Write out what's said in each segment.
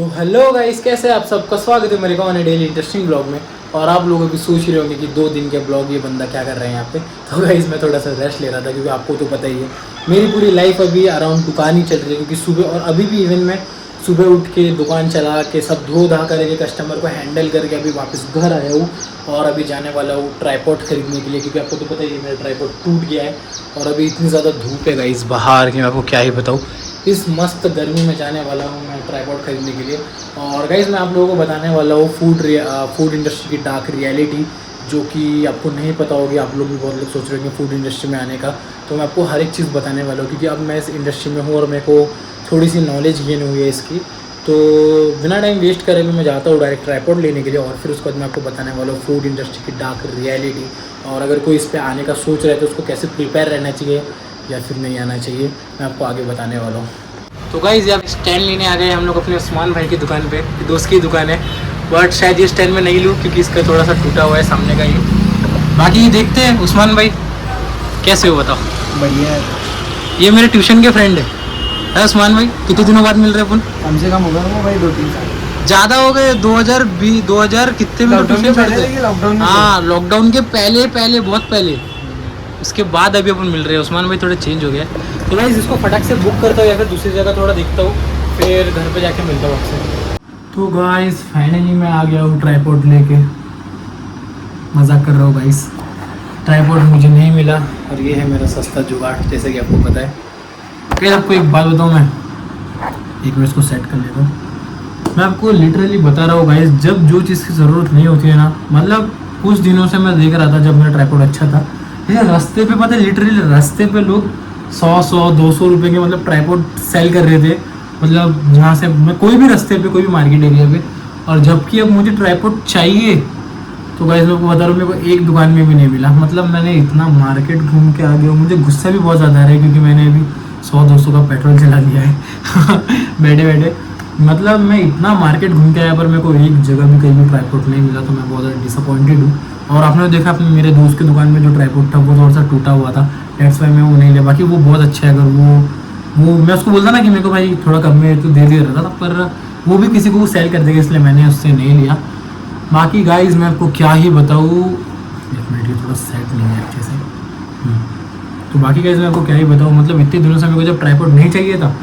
तो hello guys, कैसे हैं आप? सबका स्वागत है मेरे को ऑन डेली इंटरेस्टिंग ब्लॉग में। और आप लोगों भी सोच रहे होंगे कि 2 दिन के ब्लॉग ये बंदा क्या कर रहे हैं यहाँ पे। तो गाइस मैं थोड़ा सा रेस्ट ले रहा था, क्योंकि आपको तो पता ही है मेरी पूरी लाइफ अभी अराउंड दुकान ही चल रही है। क्योंकि सुबह और अभी भी इवन मैं सुबह उठ के दुकान चला के सब धो धा करके कस्टमर को हैंडल करके अभी वापस घर आया हूँ। और अभी जाने वाला हूँ ट्राईपॉड खरीदने के लिए, क्योंकि आपको तो पता ही है मेरा ट्राईपॉड टूट गया है। और अभी इतनी ज़्यादा धूप है गाइस बाहर कि मैं आपको क्या ही बताऊँ। इस मस्त गर्मी में जाने वाला हूँ मैं ट्राईपॉड खरीदने के लिए। और गाइस मैं आप लोगों को बताने वाला हूँ फूड इंडस्ट्री की डार्क रियलिटी, जो कि आपको नहीं पता होगी। आप लोग भी बहुत लोग सोच रहे हैं फूड इंडस्ट्री में आने का, तो मैं आपको हर एक चीज़ बताने वाला हूँ, क्योंकि अब मैं इस इंडस्ट्री में हूँ और मेरे को थोड़ी सी नॉलेज गेन हुई है इसकी। तो बिना टाइम वेस्ट करे भी मैं जाता हूँ डायरेक्ट ट्राईपॉड लेने के लिए। और फिर उसके बाद मैं आपको बताने वाला हूँ फूड इंडस्ट्री की डार्क रियलिटी, और अगर कोई इस पर आने का सोच रहा है तो उसको कैसे प्रिपेयर रहना चाहिए या फिर नहीं आना चाहिए, मैं आपको आगे बताने वाला हूँ। तो गाइस यार स्टैंड लेने आ गए हम लोग अपने उस्मान भाई की दुकान पे, दोस्त की दुकान है। बट शायद ये स्टैंड में नहीं लूँ, क्योंकि इसका थोड़ा सा टूटा हुआ है सामने का ही। बाकी देखते हैं। उस्मान भाई कैसे हो बताओ? बढ़िया है। ये मेरे ट्यूशन के फ्रेंड है उस्मान भाई। कितने दिनों बाद मिल रहे हैं अपन? कम से कम होगा ना भाई 2-3 साल। ज़्यादा हो गए। 2020 कितने में ट्यूशन पढ़ते? हाँ, लॉकडाउन के पहले बहुत पहले। उसके बाद अभी अपन मिल रहे हैं। उस्मान भाई थोड़ा चेंज हो गया। तो गाइस इसको फटाक से बुक करता हूँ या फिर दूसरी जगह थोड़ा देखता हूँ, फिर घर पे जाके मिलता हूँ आपसे। तो गाइस फाइनली मैं आ गया हूँ ट्राईपॉड लेके। मजाक कर रहा हूँ गाइस, ट्राईपॉड मुझे नहीं मिला और ये है मेरा सस्ता जुगाड़, जैसे कि आपको पता है। फिर आपको एक बात बताऊँ मैं, एक मिनट इसको सेट कर लेता हूँ। मैं आपको लिटरली बता रहा हूँ गाइस, जब जो चीज़ की ज़रूरत नहीं होती है ना, मतलब कुछ दिनों से मैं देख रहा था जब मेरा ट्राईपॉड अच्छा था, ये रास्ते पे पता है लिटरली रास्ते पे लोग 100-200 रुपये के मतलब ट्राईपॉड सेल कर रहे थे। मतलब जहाँ से मैं कोई भी रास्ते पे, कोई भी मार्केट एरिया पे। और जबकि अब मुझे ट्राईपॉड चाहिए तो गाइस मैं आपको बता रहा हूँ, मेरे को एक दुकान में भी नहीं मिला। मतलब मैंने इतना मार्केट घूम के आ गया हूँ। मुझे गुस्सा भी बहुत ज़्यादा आ रहा है, क्योंकि मैंने अभी 100-200 का पेट्रोल चला दिया है बैठे बैठे। मतलब मैं इतना मार्केट घूम के आया, पर मेरे को एक जगह भी कहीं भी ट्राईपॉड नहीं मिला, तो मैं बहुत ज़्यादा डिसअपॉइंटेड हूँ। और आपने देखा अपने मेरे दोस्त की दुकान में जो ट्राईपॉड था वो थोड़ा सा टूटा हुआ था, डेट्स वाई मैं वो नहीं लिया। बाकी वो बहुत अच्छा है। अगर वो मैं उसको बोलता ना कि मेरे को भाई थोड़ा कम में तो दे रहा था, पर वो भी किसी को सेल कर देगा, इसलिए मैंने उससे नहीं लिया। बाकी गाइज मैं आपको क्या ही बताऊँ, एक मिनट ये थोड़ा सेट नहीं है अच्छे से। तो बाकी गाइज मैं आपको क्या ही बताऊँ, मतलब इतने दिनों से मेरे को जब ट्राईपॉड नहीं चाहिए था,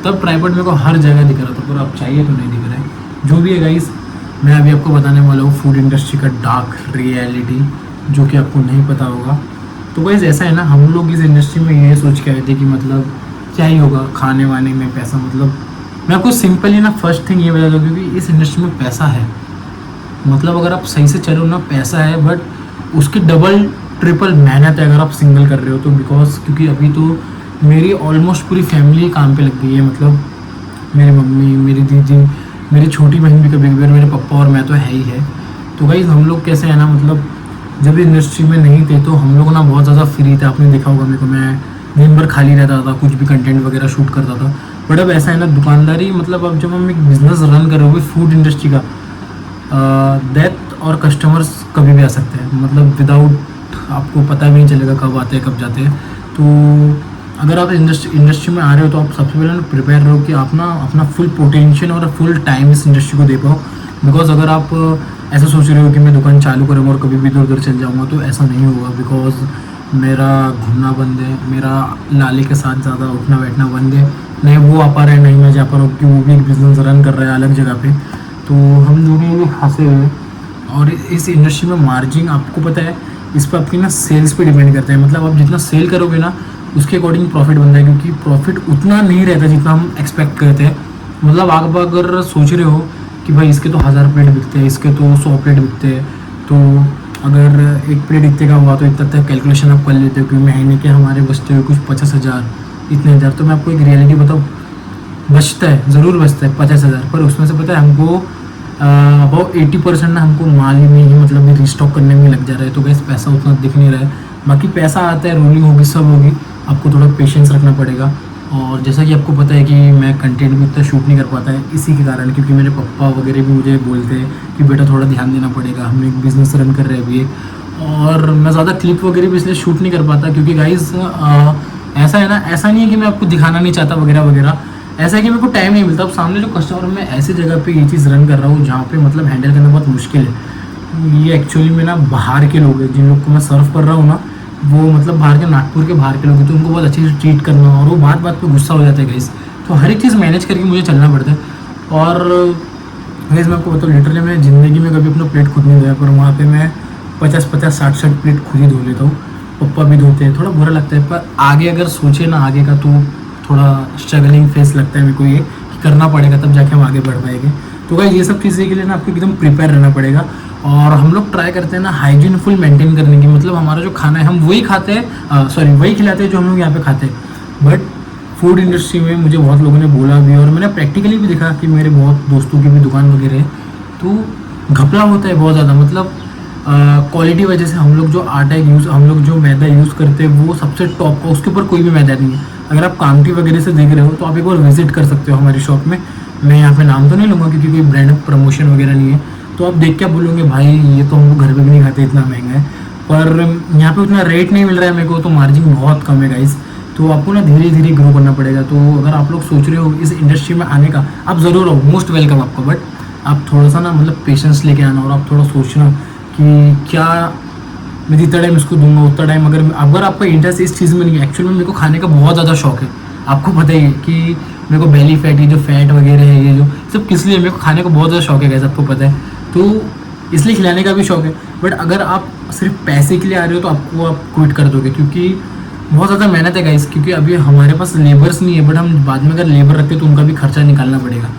तब ट्राईपॉड मेरे को हर जगह दिख रहा था, पर अब चाहिए तो नहीं दिख रहा है। जो भी है गाइज, मैं अभी आपको बताने वाला हूँ फूड इंडस्ट्री का डार्क रियलिटी, जो कि आपको नहीं पता होगा। तो गाइज ऐसा है ना, हम लोग इस इंडस्ट्री में ये सोच के आए थे कि मतलब क्या ही होगा खाने वाने में पैसा। मतलब मैं आपको सिंपली ना फर्स्ट थिंग ये बता दूँ, क्योंकि इस इंडस्ट्री में पैसा है। मतलब अगर आप सही से चलो ना, पैसा है, बट उसकी डबल ट्रिपल मेहनत है अगर आप सिंगल कर रहे हो तो। बिकॉज क्योंकि अभी तो मेरी ऑलमोस्ट पूरी फैमिली काम पे लग गई है। मतलब मेरी मम्मी, मेरी दीदी, मेरी छोटी बहन भी कभी कभी, मेरे पापा और मैं तो है ही है। तो गाइस हम लोग कैसे है ना, मतलब जब इंडस्ट्री में नहीं थे तो हम लोग ना बहुत ज़्यादा फ्री थे। आपने देखा होगा मेरे को, मैं दिन भर खाली रहता था, कुछ भी कंटेंट वगैरह शूट करता था। बट अब ऐसा है ना, दुकानदारी मतलब अब जब हम एक बिज़नेस रन कर रहे हो फूड इंडस्ट्री का, डेथ और कस्टमर्स कभी भी आ सकते हैं। मतलब विदाउट आपको पता भी नहीं चलेगा कब आते हैं कब जाते हैं। तो अगर आप इंडस्ट्री में आ रहे हो तो आप सबसे पहले ना प्रिपेयर रहो कि आप ना अपना फुल पोटेंशियल और फुल टाइम इस इंडस्ट्री को दे पाओ। बिकॉज अगर आप ऐसा सोच रहे हो कि मैं दुकान चालू करूँगा और कभी भी इधर उधर चल जाऊँगा, तो ऐसा नहीं होगा। बिकॉज मेरा घूमना बंद है, मेरा लाले के साथ ज़्यादा उठना बैठना बंद है। नहीं वो आ पा रहा है, नहीं मैं जा पा रहा हूँ, क्योंकि वो भी एक बिज़नेस रन कर रहा है अलग जगह पे। तो हम दोनों भी फंसे हुए हैं। और इस इंडस्ट्री में मार्जिन आपको पता है, इस पर आपकी ना सेल्स पे डिपेंड करता है। मतलब आप जितना सेल करोगे ना, उसके अकॉर्डिंग प्रॉफिट बनता है, क्योंकि प्रॉफिट उतना नहीं रहता जितना हम एक्सपेक्ट करते हैं। मतलब आप अगर सोच रहे हो कि भाई इसके तो 1000 प्लेट बिकते हैं, इसके तो 100 प्लेट बिकते हैं, तो अगर एक प्लेट इतने का हुआ तो इतना तक कैलकुलेशन आप कर लेते हो कि महीने के हमारे बचते हुए कुछ 50,000 इतने हज़ार। तो मैं आपको एक रियलिटी बताऊँ, बचता है, ज़रूर बचता है 50,000, पर उसमें से पता है हमको अबाउट 80% ना हमको माल में ही मतलब रिस्टॉक करने में लग जा रहा है। तो गैस पैसा उतना दिख नहीं रहा है। बाकी पैसा आता है, रोलिंग होगी, सब होगी, आपको थोड़ा पेशेंस रखना पड़ेगा। और जैसा कि आपको पता है कि मैं कंटेंट भी इतना शूट नहीं कर पाता है इसी के कारण, क्योंकि मेरे पापा वगैरह भी मुझे बोलते हैं कि बेटा थोड़ा ध्यान देना पड़ेगा, हम एक बिज़नेस रन कर रहे हैं अभी एक। और मैं ज़्यादा क्लिप वगैरह भी इसलिए शूट नहीं कर पाता, क्योंकि गाइज़ ऐसा है ना, ऐसा नहीं है कि मैं आपको दिखाना नहीं चाहता वगैरह वगैरह। ऐसा है कि मेरे को टाइम नहीं मिलता। अब सामने जो कस्टमर, मैं ऐसी जगह पे ये चीज़ रन कर रहा हूँ जहाँ पे मतलब हैंडल करना बहुत मुश्किल है। ये एक्चुअली में ना बाहर के लोग हैं, जिन लोग को मैं सर्व कर रहा हूँ ना, वो मतलब बाहर के, नागपुर के बाहर के लोग हैं, तो उनको बहुत अच्छे से ट्रीट करना, और वो बात बात पे गुस्सा हो जाता है गाइस। तो हर एक चीज़ मैनेज करके मुझे चलना पड़ता है। और गाइस मैं आपको बताऊँ, लिटरली मैं ज़िंदगी में कभी अपना प्लेट खुद नहीं धोया, पर वहाँ पे मैं 50-50, 60-60 प्लेट खुद ही धो लेता हूँ। पप्पा भी धोते हैं, थोड़ा बुरा लगता है, पर आगे अगर सोचे ना आगे का, तो थोड़ा स्ट्रगलिंग फेस लगता है मेरे को ये कि करना पड़ेगा, तब जाके हम आगे बढ़ पाएंगे। तो गाइस ये सब चीज़ें के लिए ना आपको एकदम प्रिपेयर रहना पड़ेगा। और हम लोग ट्राई करते हैं ना हाइजीन फुल मेंटेन करने की, मतलब हमारा जो खाना है हम वही खाते हैं, वही खिलाते हैं जो हम लोग यहाँ पे खाते हैं। बट फूड इंडस्ट्री में मुझे बहुत लोगों ने बोला भी, और मैंने प्रैक्टिकली भी देखा कि मेरे बहुत दोस्तों की भी दुकान वगैरह है, तो घपला होता है बहुत ज़्यादा। मतलब क्वालिटी वजह से हम लोग जो आटा हम लोग जो मैदा यूज़ करते हैं वो सबसे टॉप का, उसके ऊपर कोई भी मैदा नहीं है। अगर आप कामठी वगैरह से देख रहे हो तो आप एक बार विजिट कर सकते हो हमारी शॉप में। मैं यहाँ पे नाम तो नहीं लूँगा क्योंकि कोई ब्रांड प्रमोशन वगैरह नहीं है, तो आप देख के बोलोगे भाई ये तो हम लोग घर पे भी नहीं खाते, इतना महंगा है। पर यहाँ पे उतना रेट नहीं मिल रहा है मेरे को, तो मार्जिन बहुत कम है गाइस। तो आपको ना धीरे धीरे ग्रो करना पड़ेगा। तो अगर आप लोग सोच रहे हो इस इंडस्ट्री में आने का, आप ज़रूर आओ, मोस्ट वेलकम आपका। बट आप थोड़ा सा ना मतलब पेशेंस लेके आना, और आप थोड़ा सोचना कि क्या मैं जितना टाइम इसको दूंगा उतना टाइम, अगर आपका इंटरेस्ट इस चीज़ में नहीं है। एक्चुअली में मेरे को खाने का बहुत ज़्यादा शौक है, आपको पता ही है कि मेरे को बेली फैट, ये जो फैट वगैरह है, ये जो सब किस लिए, मेरे को खाने का बहुत ज़्यादा शौक है, सबको पता है। तो इसलिए खिलाने का भी शौक है। बट अगर आप सिर्फ पैसे के लिए आ रहे हो तो आप क्विट कर दोगे, क्योंकि बहुत ज़्यादा मेहनत है गाइस। क्योंकि अभी हमारे पास लेबर्स नहीं है, बट हम बाद में अगर लेबर रखते तो उनका भी खर्चा निकालना पड़ेगा।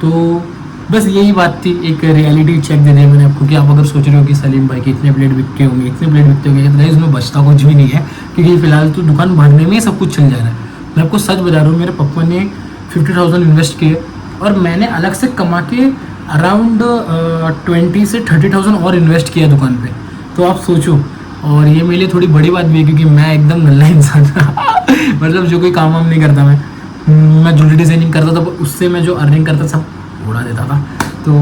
तो बस यही बात थी, एक रियलिटी चेक दे दिया मैंने आपको कि आप अगर सोच रहे हो कि सलीम भाई के इतने प्लेट बिकते होंगे, तो गाइस उसमें बचता कुछ भी नहीं है, क्योंकि फिलहाल तो दुकान भरने में ही सब कुछ चल जा रहा है। मैं आपको सच बता रहा हूँ, मेरे पापा ने 50,000 इन्वेस्ट किए, और मैंने अलग से कमा के अराउंड 20 से 30,000 और इन्वेस्ट किया दुकान पे। तो आप सोचो, और ये मेरे लिए थोड़ी बड़ी बात भी है, क्योंकि मैं एकदम नल्ला इंसान मतलब जो कोई काम वाम नहीं करता, मैं ज्वेलरी डिज़ाइनिंग करता था, उससे मैं जो अर्निंग करता सब उड़ा देता था। तो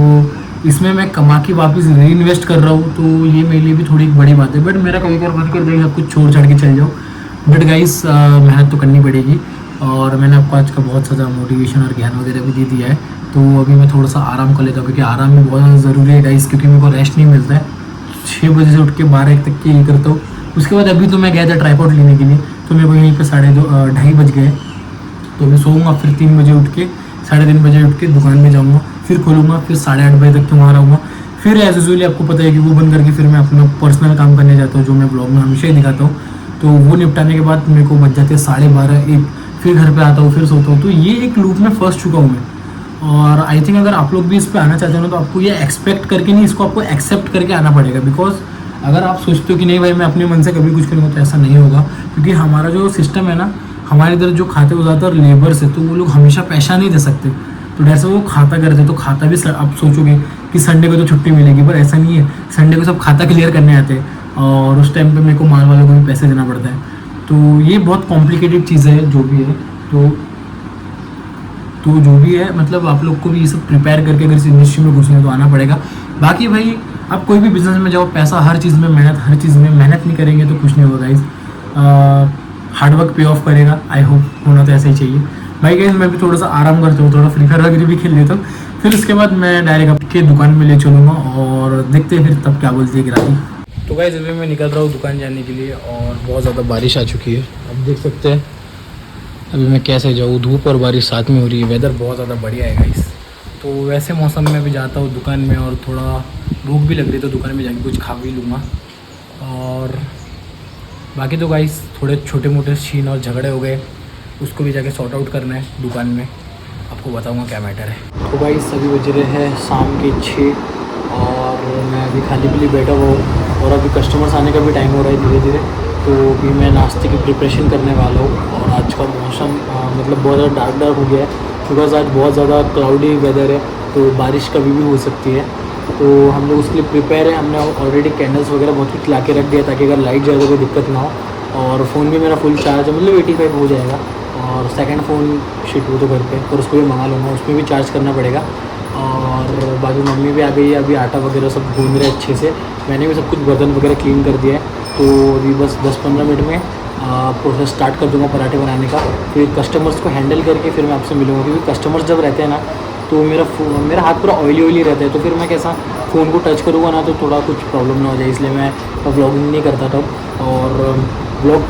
इसमें मैं कमा के वापस री इन्वेस्ट कर रहा हूँ, तो ये मेरे लिए भी थोड़ी एक बड़ी बात है। बट मेरा कभी कभार मन कर देगा सब कुछ छोड़ छाड़ के चल जाओ, बट गाइस मेहनत तो करनी पड़ेगी। और मैंने आपको आज का बहुत ज़्यादा मोटिवेशन और ज्ञान वगैरह भी दे दिया है। तो अभी मैं थोड़ा सा आराम कर लेता हूँ, क्योंकि आराम भी बहुत ज़्यादा ज़रूरी है गाइस, क्योंकि मेरे को रेस्ट नहीं मिलता है। 6 बजे से उठ के 12 तक की ये करता हूँ। उसके बाद अभी तो मैं गया था ट्राइपॉड लेने के लिए, तो मेरे को यहीं पर 2:30 बज गए। तो मैं सोऊंगा, फिर 3 बजे उठ के 3:30 बजे उठ के दुकान में जाऊँगा, फिर खोलूँगा, फिर 8:30 बजे तक वहाँ रहूँगा। फिर एज यूजुअली आपको पता है कि वो बंद करके फिर मैं अपना पर्सनल काम करने जाता हूँ, जो मैं ब्लॉग में हमेशा ही दिखाता हूँ। तो वो निपटाने के बाद मेरे को बच जाते हैं 12:30-1, फिर घर पे आता हूँ, फिर सोता हूँ। तो ये एक लूप में फंस चुका हूँ मैं। और आई थिंक अगर आप लोग भी इस पर आना चाहते हो ना, तो आपको ये एक्सपेक्ट करके नहीं, इसको आपको एक्सेप्ट करके आना पड़ेगा। बिकॉज अगर आप सोचते हो कि नहीं भाई मैं अपने मन से कभी कुछ करूँगा, तो ऐसा नहीं होगा। क्योंकि हमारा जो सिस्टम है ना, हमारे इधर जो खाते हो ज़्यादातर लेबर्स है, तो वो लोग हमेशा पैसा नहीं दे सकते, तो जैसे वो खाता करते, तो खाता भी आप सोचोगे कि संडे को तो छुट्टी मिलेगी, पर ऐसा नहीं है। संडे को सब खाता क्लियर करने आते हैं, और उस टाइम पे मेरे को माल वालों को भी पैसे देना पड़ता है। तो ये बहुत कॉम्प्लिकेटेड चीज़ है जो भी है। तो जो भी है, मतलब आप लोग को भी ये सब प्रिपेयर करके अगर इस इंडस्ट्री में घुसने तो आना पड़ेगा। बाकी भाई आप कोई भी बिजनेस में जाओ, पैसा हर चीज़ में, हर चीज़ में मेहनत नहीं करेंगे तो कुछ नहीं होगा गाइस। हार्डवर्क पे ऑफ करेगा, आई होप होना तो ऐसा ही चाहिए भाई। गाइस मैं भी थोड़ा सा आराम करता हूँ, थोड़ा फ्री फायर वगैरह भी खेल लेता हूँ, फिर उसके बाद मैं डायरेक्ट आपके दुकान में ले चलूँगा, और देखते हैं फिर तब क्या बोलती है ग्राहक। तो गाइस अभी मैं निकल रहा हूँ दुकान जाने के लिए, और बहुत ज़्यादा बारिश आ चुकी है, आप देख सकते हैं। अभी मैं कैसे जाऊँ, धूप और बारिश साथ में हो रही है, वेदर बहुत ज़्यादा बढ़िया है गाइस। तो वैसे मौसम में भी जाता हूँ दुकान में, और थोड़ा भूख भी लग रही है, तो दुकान में जाके कुछ खा भी लूँगा। और बाकी तो गाइस थोड़े छोटे मोटे सीन और झगड़े हो गए, उसको भी जाके सॉर्ट आउट करना है दुकान में, आपको बताऊंगा क्या मैटर है। तो गाइस अभी बज रहे हैं शाम के 6, और मैं अभी खाली पीली बैठा हुआ हूँ, और अभी कस्टमर्स आने का भी टाइम हो रहा है धीरे धीरे। तो अभी मैं नाश्ते की प्रिपरेशन करने वाला हूँ, और आज का मौसम मतलब बहुत ज़्यादा डार्क हो गया है, बिकॉज आज बहुत ज़्यादा क्लाउडी वेदर है, तो बारिश कभी भी हो सकती है। तो हम लोग उसके लिए प्रिपेयर है। हमने ऑलरेडी कैंडल्स वगैरह बहुत कुछ ला के रख दिया, ताकि अगर लाइट जाए तो कोई दिक्कत ना हो। और फ़ोन भी मेरा फुल चार्ज है, मतलब 85 हो जाएगा। और सेकंड फ़ोन शिट वो तो घर पे, और उसको भी मंगा लूँगा, उसमें भी चार्ज करना पड़ेगा। और बाकी मम्मी भी आ गई है, अभी आटा वगैरह सब गूंद रहे अच्छे से। मैंने भी सब कुछ बर्तन वगैरह क्लीन कर दिया है, तो अभी बस 10-15 मिनट में प्रोसेस स्टार्ट कर दूंगा पराठे बनाने का। फिर कस्टमर्स को हैंडल करके फिर मैं आपसे मिलूंगा, क्योंकि कस्टमर्स जब रहते हैं ना तो मेरा हाथ पूरा ऑयली रहता है, तो फिर मैं कैसा फ़ोन को टच करूँगा ना तो थोड़ा कुछ प्रॉब्लम ना हो जाए, इसलिए मैं व्लॉगिंग नहीं करता था। और व्लॉग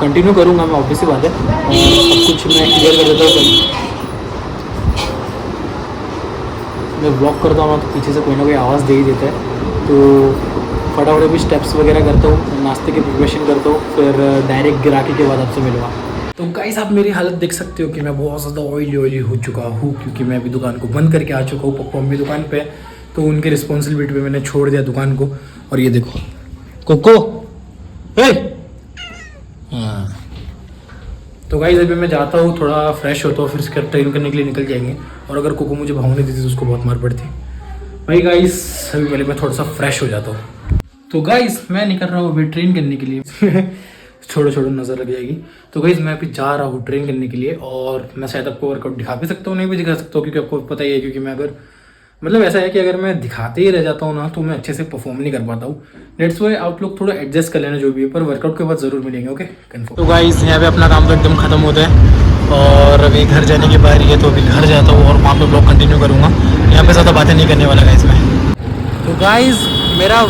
कंटिन्यू करूँगा मैं, ऑब्वियस ही बात है, और सब कुछ मैं क्लियर कर देता हूँ। मैं व्लॉग करता हूँ ना तो पीछे से कोई ना कोई आवाज़ दे ही देता है, तो फटाफट अभी स्टेप्स वगैरह करता हूँ, नाश्ते की प्रिपरेशन करता हूँ, फिर डायरेक्ट गिराकी के बाद आपसे मिलूँगा। तो गाइस आप मेरी हालत देख सकते हो कि मैं बहुत ज़्यादा ऑयली हो चुका हूँ, क्योंकि मैं अभी दुकान को बंद करके आ चुका हूँ। पप्पा मम्मी दुकान पे, तो उनके रिस्पॉन्सिबिलिटी पे मैंने छोड़ दिया दुकान को। और ये देखो कोको, हाँ। तो गाइस अभी मैं जाता हूँ, थोड़ा फ्रेश होता हूँ, फिर इसका ट्रेन करने के लिए निकल जाएंगे। और अगर कोको मुझे भाव नहीं देती तो उसको बहुत मार पड़ती। भाई गाइस अभी पहले मैं थोड़ा सा फ्रेश हो जाता हूँ। तो गाइस मैं निकल रहा हूँ अभी ट्रेन करने के लिए छोड़ो नज़र लग जाएगी। तो गाइस मैं अभी जा रहा हूँ ट्रेन करने के लिए, और मैं शायद आपको वर्कआउट दिखा भी सकता हूँ, नहीं भी दिखा सकता हूँ, क्योंकि आपको पता ही है, क्योंकि मैं अगर मतलब ऐसा है कि अगर मैं दिखाते ही रह जाता हूँ ना तो मैं अच्छे से परफॉर्म नहीं कर पाता हूँ। डेट्स वाई आप लोग थोड़ा एडजस्ट कर लेना जो भी है, पर वर्कआउट के बाद ज़रूर मिलेंगे, ओके कंफर्म। तो गाइस यहाँ पे अपना काम तो एकदम खत्म होता है, और अभी घर जाने की बारी है, तो अभी घर जाता हूँ और वहाँ पे ब्लॉग कंटिन्यू करूँगा। यहाँ पे ज़्यादा बातें नहीं करने वाला गाइस मैं। तो गाइस मेरा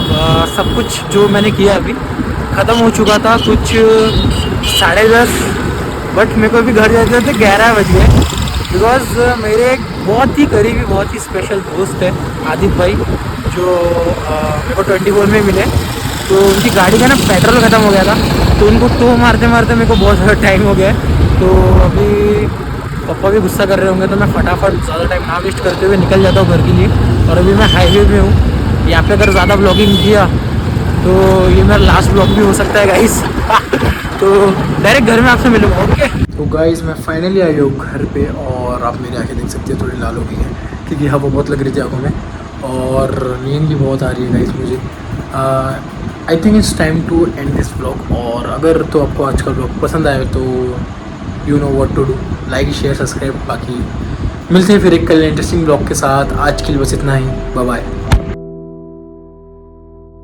सब कुछ जो मैंने किया अभी ख़त्म हो चुका था, कुछ 10:30, बट मेरे को अभी घर जाते थे 11 बज गए, बिकॉज मेरे एक बहुत ही करीबी, बहुत ही स्पेशल दोस्त है आदित्य भाई, जो मेरे को 24 में मिले। तो उनकी गाड़ी का ना पेट्रोल ख़त्म हो गया था, तो उनको टो मारते मारते मेरे को बहुत ज़्यादा टाइम हो गया है। तो अभी पापा भी गुस्सा कर रहे होंगे, तो मैं फटाफट ज़्यादा टाइम ना वेस्ट करते हुए निकल जाता हूँ घर के लिए। और अभी मैं हाईवे में हूँ, यहाँ पे अगर ज़्यादा ब्लॉगिंग किया तो ये मेरा लास्ट ब्लॉग भी हो सकता है गाइस तो डायरेक्ट घर में आपसे मिलूंगा, ओके। तो गाइस मैं फाइनली आई हूँ घर पे, और आप मेरी आंखें देख सकते हैं थोड़ी लाल हो गई है, क्योंकि हवा बहुत लग रही थी आँखों में, और नींद भी बहुत आ रही है गाइस मुझे। I think it's time to end this blog. और अगर तो आपको आज का ब्लॉग पसंद आए तो you know what to do, like share subscribe. बाकी मिलते हैं फिर एक कल इंटरेस्टिंग ब्लॉग के साथ। आज के लिए बस इतना ही, बाय बाय।